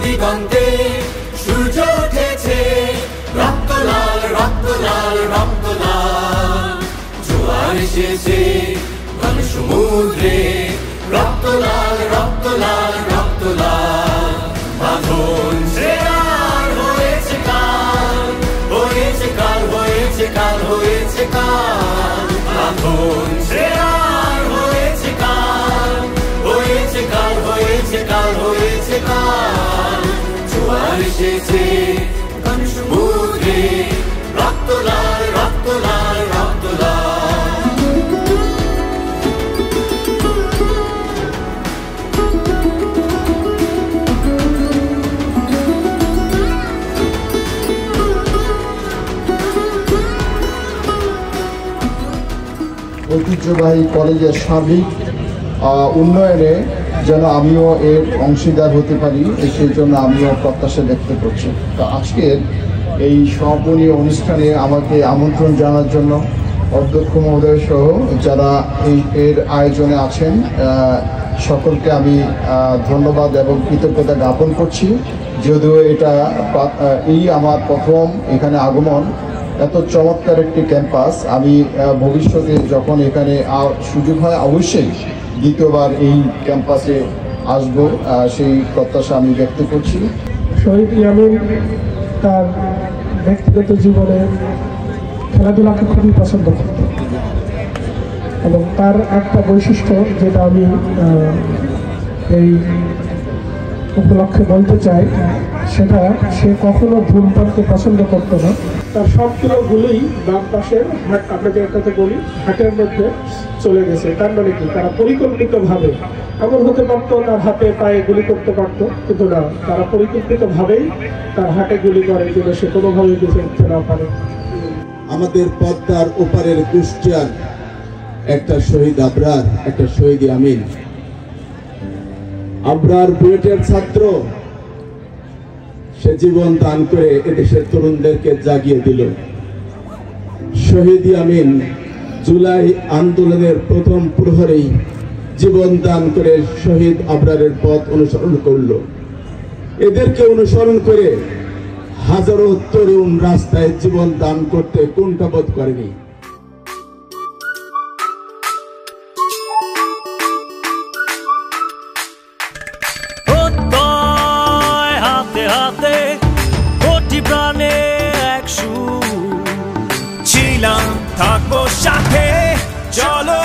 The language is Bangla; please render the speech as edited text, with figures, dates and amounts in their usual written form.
দিগন্তে সূর্য উঠেছে, রক্ত লাল রক্ত লাল রক্ত লাল। জোয়ার এসেছে ঘন সমুদ্রে, রক্ত লাল রক্ত লাল রক্ত লাল। বাঁধন ছেড়ার হয়েছে কাল, হয়েছে কাল হয়েছে কাল হয়েছে কাল। বাঁধন ছেড়ার হয়েছে কাল, হয়েছে কাল হয়েছে কাল হয়েছে কাল। জোয়ার এসেছে ঘন সমুদ্রে, রক্ত লাল রক্ত লাল রক্ত লাল। ঐতিহ্যবাহী কলেজের সার্বিক উন্নয়নে যেন আমিও এর অংশীদার হতে পারি, সেই জন্য আমিও প্রত্যাশা ব্যক্ত করছি। তো আজকের এই সমাপনী অনুষ্ঠানে আমাকে আমন্ত্রণ জানার জন্য অধ্যক্ষ মহোদয় সহ যারা এর আয়োজনে আছেন সকলকে আমি ধন্যবাদ এবং কৃতজ্ঞতা জ্ঞাপন করছি। যদিও এটা আমার প্রথম এখানে আগমন, এত চমৎকার একটি ক্যাম্পাস। আমি ভবিষ্যতে যখন এখানে সুযোগ হয় অবশ্যই দ্বিতীয়বার এই ক্যাম্পাসে আসবো, সেই প্রত্যাশা আমি ব্যক্ত করছি। শহীদ ইয়ামিন তার ব্যক্তিগত জীবনে খেলাধুলাকে খুবই পছন্দ করত এবং তার একটা বৈশিষ্ট্য যেটা আমি এই উপলক্ষে বলতে চাই, সেটা সে কখনো ধূমপানকে পছন্দ করতো না। তার সবগুলোই বাম পাশের হাট, আপনাকে একটাতে বলি, হাটের মধ্যে চলে গেছে। তার মানে কি, তারা পরিকল্পিতভাবে, এমন হতে পারতো তার হাতে পায়ে গুলি করতে পারতো, কিন্তু না, তারা পরিকল্পিতভাবেই তার হাতে গুলি করে যেন সে কোনোভাবেই বেঁচে উঠতে না পারে। আমাদের পদ্মার ওপারের কুষ্টিয়ার একটা শহীদ আবরার, একটা শহীদ ইয়ামিন। আবরার বুয়েটের ছাত্র, সে জীবন দান করে এদেশের তরুণদেরকে জাগিয়ে দিল। শহীদ ইয়ামিন জুলাই আন্দোলনের প্রথম প্রহরেই জীবন দান করে শহীদ আবরারের পথ অনুসরণ করল। এদেরকে অনুসরণ করে হাজারো তরুণ রাস্তায় জীবন দান করতে কুণ্ঠাবোধ করেনি। হাতে হাতে কোটি প্রাণে একশো ছিলাম, থাকবো সাথে, চলো।